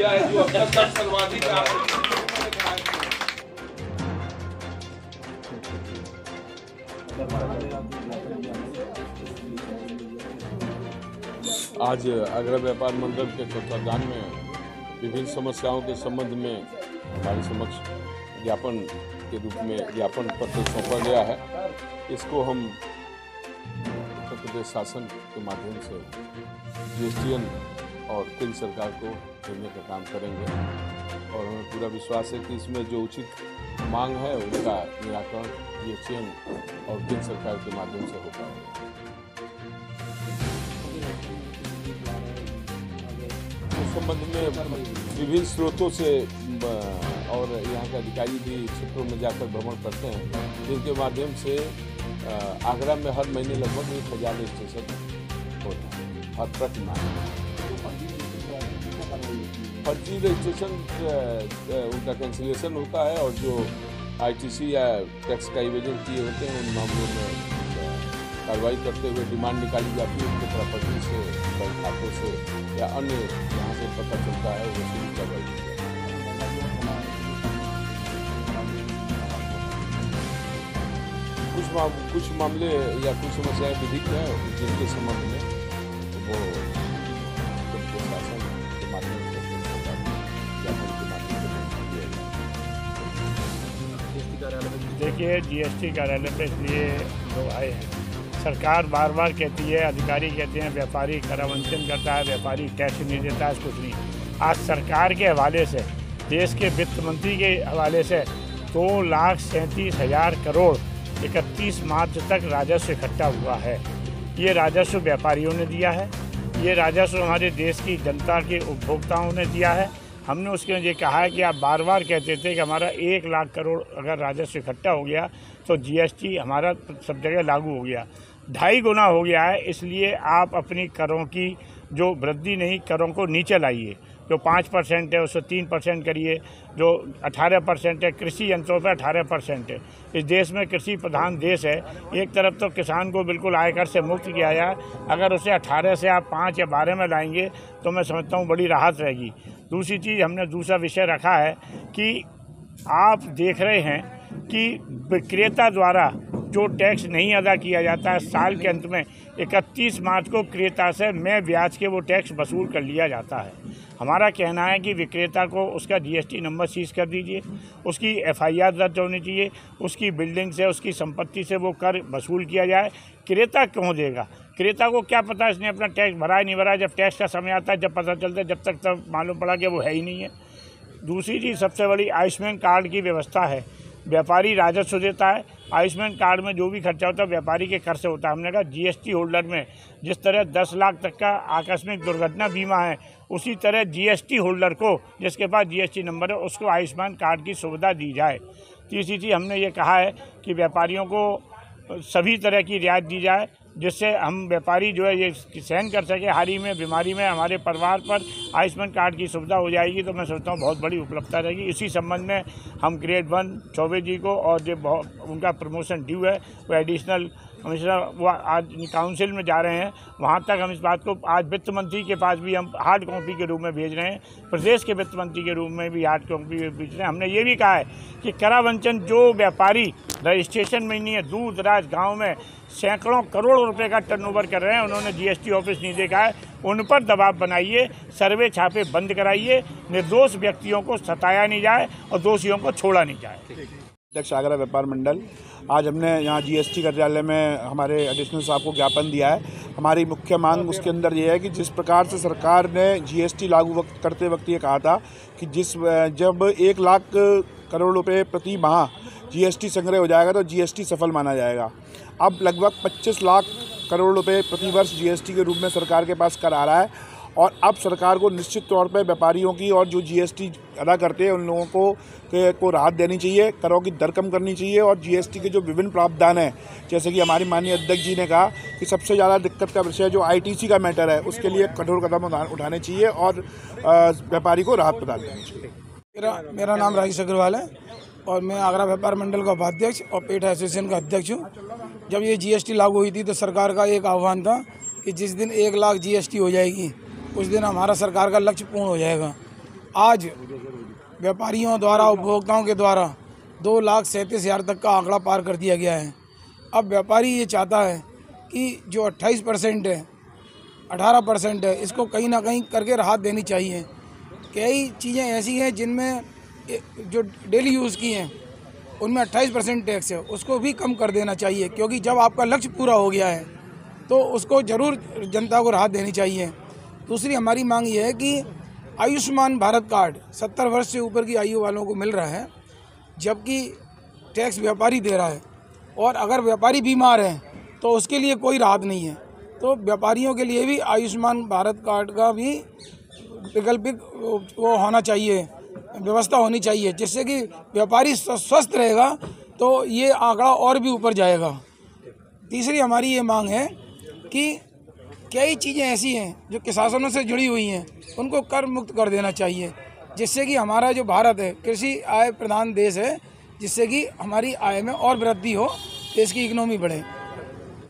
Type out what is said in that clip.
दिया है जो अब तक सर्वाधिक आज आगरा व्यापार मंडल के तत्वाधान में विभिन्न समस्याओं के संबंध में हमारे समक्ष ज्ञापन के रूप में ज्ञापन पत्र सौंपा गया है। इसको हम उत्तर प्रदेश शासन के माध्यम से जीएसटीएन और केंद्र सरकार को देने का काम करेंगे और हमें पूरा विश्वास है कि इसमें जो उचित मांग है उनका निराकरण जीएसटीएन और केंद्र सरकार के माध्यम से हो पाएगा। इस संबंध में विभिन्न स्रोतों से और यहाँ के अधिकारी भी क्षेत्रों में जाकर भ्रमण करते हैं, जिनके माध्यम से आगरा में हर महीने लगभग 1000 रजिस्ट्रेशन होता है हर प्रति माह। फर्जी रजिस्ट्रेशन उनका कैंसिलेशन होता है और जो आईटीसी या टैक्स का इवेजन किए होते हैं उन मामलों में कार्रवाई करते हुए डिमांड निकाली जाती है उनके प्रॉपर्टी से, बैंक खातों से या अन्य जहाँ से पता चलता है वसूली कार्रवाई की जाती है। कुछ मामले या कुछ समस्याएं विधिक हैं जिनके संबंध में वो शासन के माध्यम से देखिए, जीएसटी कार्यालय पे इसलिए लोग आए हैं। सरकार बार बार कहती है, अधिकारी कहते हैं व्यापारी करावंचन करता है, व्यापारी टैक्स नहीं देता है, कुछ नहीं। आज सरकार के हवाले से, देश के वित्त मंत्री के हवाले से 2,37,000 करोड़ 31 मार्च तक राजस्व इकट्ठा हुआ है। ये राजस्व व्यापारियों ने दिया है, ये राजस्व हमारे देश की जनता के उपभोक्ताओं ने दिया है। हमने उसके ये कहा है कि आप बार बार कहते थे कि हमारा 1 लाख करोड़ अगर राजस्व इकट्ठा हो गया तो जीएसटी हमारा सब जगह लागू हो गया, 2.5 गुना हो गया है। इसलिए आप अपनी करों की जो वृद्धि नहीं, करों को नीचे लाइए। जो 5% है उसको 3% करिए, जो 18% है कृषि यंत्रों पर 18% है। इस देश में कृषि प्रधान देश है। एक तरफ तो किसान को बिल्कुल आयकर से मुक्त किया जाए, अगर उसे 18 से आप 5 या 12 में लाएंगे तो मैं समझता हूँ बड़ी राहत रहेगी। दूसरी चीज़, हमने दूसरा विषय रखा है कि आप देख रहे हैं कि विक्रेता द्वारा जो टैक्स नहीं अदा किया जाता है, साल के अंत में 31 मार्च को क्रेता से मैं ब्याज के वो टैक्स वसूल कर लिया जाता है। हमारा कहना है कि विक्रेता को उसका जीएसटी नंबर सीज कर दीजिए, उसकी एफआईआर दर्ज होनी चाहिए, उसकी बिल्डिंग से, उसकी संपत्ति से वो कर वसूल किया जाए। क्रेता क्यों देगा? क्रेता को क्या पता इसने अपना टैक्स भरा है नहीं भरा है। जब टैक्स का समय आता है, जब पता चलता है, जब तक तब मालूम पड़ा कि वो है ही नहीं है। दूसरी चीज़, सबसे बड़ी आयुष्मान कार्ड की व्यवस्था है। व्यापारी राजस्व देता है, आयुष्मान कार्ड में जो भी खर्चा होता है व्यापारी के कर से होता है। हमने कहा जीएसटी होल्डर में जिस तरह 10 लाख तक का आकस्मिक दुर्घटना बीमा है, उसी तरह जीएसटी होल्डर को, जिसके पास जीएसटी नंबर है, उसको आयुष्मान कार्ड की सुविधा दी जाए। तीसरी चीज़, हमने ये कहा है कि व्यापारियों को सभी तरह की रियायत दी जाए, जिससे हम व्यापारी जो है ये सहन कर सके। हाल ही में बीमारी में हमारे परिवार पर आयुष्मान कार्ड की सुविधा हो जाएगी तो मैं सोचता हूँ बहुत बड़ी उपलब्धता रहेगी। इसी संबंध में हम ग्रेड 1 चौबे जी को, और जो उनका प्रमोशन ड्यू है वो एडिशनल कमिश्नर, वो आज काउंसिल में जा रहे हैं, वहाँ तक हम इस बात को आज वित्त मंत्री के पास भी हम हार्ड कॉपी के रूप में भेज रहे हैं, प्रदेश के वित्त मंत्री के रूप में भी हार्ड कॉपी भेज रहे हैं। हमने ये भी कहा है कि करावंचन जो व्यापारी रजिस्ट्रेशन में नहीं है, दूर दराज गाँव में सैकड़ों करोड़ रुपए का टर्नओवर कर रहे हैं, उन्होंने जीएसटी ऑफिस नहीं देखा है, उन पर दबाव बनाइए, सर्वे छापे बंद कराइए, निर्दोष व्यक्तियों को सताया नहीं जाए और दोषियों को छोड़ा नहीं जाए। अध्यक्ष आगरा व्यापार मंडल, आज हमने यहाँ जीएसटी कार्यालय में हमारे एडिशनल साहब को ज्ञापन दिया है। हमारी मुख्य मांग उसके अंदर ये है कि जिस प्रकार से सरकार ने जीएसटी लागू करते वक्त ये कहा था कि जब 1 लाख करोड़ रुपए प्रति माह जीएसटी संग्रह हो जाएगा तो जीएसटी सफल माना जाएगा। अब लगभग 25 लाख करोड़ रुपए प्रति वर्ष जीएसटी के रूप में सरकार के पास कर आ रहा है और अब सरकार को निश्चित तौर पर व्यापारियों की और जो जीएसटी अदा करते हैं उन लोगों को राहत देनी चाहिए, करों की दर कम करनी चाहिए और जीएसटी के जो विभिन्न प्रावधान हैं, जैसे कि हमारी माननीय अध्यक्ष जी ने कहा कि सबसे ज़्यादा दिक्कत का विषय जो आईटीसी का मैटर है, उसके लिए कठोर कदम उठाने चाहिए और व्यापारी को राहत प्रदान करनी चाहिए। मेरा नाम राजेश अग्रवाल है और मैं आगरा व्यापार मंडल का उपाध्यक्ष और पेट एसोसिएशन का अध्यक्ष हूँ। जब ये जीएसटी लागू हुई थी तो सरकार का एक आह्वान था कि जिस दिन 1 लाख जीएसटी हो जाएगी उस दिन हमारा सरकार का लक्ष्य पूर्ण हो जाएगा। आज व्यापारियों द्वारा, उपभोक्ताओं के द्वारा 2,37,000 तक का आंकड़ा पार कर दिया गया है। अब व्यापारी ये चाहता है कि जो 28% है, 18% है, इसको कहीं ना कहीं करके राहत देनी चाहिए। कई चीज़ें ऐसी हैं जिनमें जो डेली यूज़ की हैं उनमें 28% टैक्स है, उसको भी कम कर देना चाहिए, क्योंकि जब आपका लक्ष्य पूरा हो गया है तो उसको ज़रूर जनता को राहत देनी चाहिए। दूसरी हमारी मांग ये है कि आयुष्मान भारत कार्ड 70 वर्ष से ऊपर की आयु वालों को मिल रहा है, जबकि टैक्स व्यापारी दे रहा है, और अगर व्यापारी बीमार है तो उसके लिए कोई राहत नहीं है। तो व्यापारियों के लिए भी आयुष्मान भारत कार्ड का भी वैकल्पिक वो होना चाहिए, व्यवस्था होनी चाहिए, जिससे कि व्यापारी स्वस्थ रहेगा तो ये आंकड़ा और भी ऊपर जाएगा। तीसरी हमारी ये मांग है कि कई चीज़ें ऐसी हैं जो किसानों से जुड़ी हुई हैं, उनको कर मुक्त कर देना चाहिए, जिससे कि हमारा जो भारत है कृषि आय प्रधान देश है, जिससे कि हमारी आय में और वृद्धि हो, देश की इकोनॉमी बढ़े।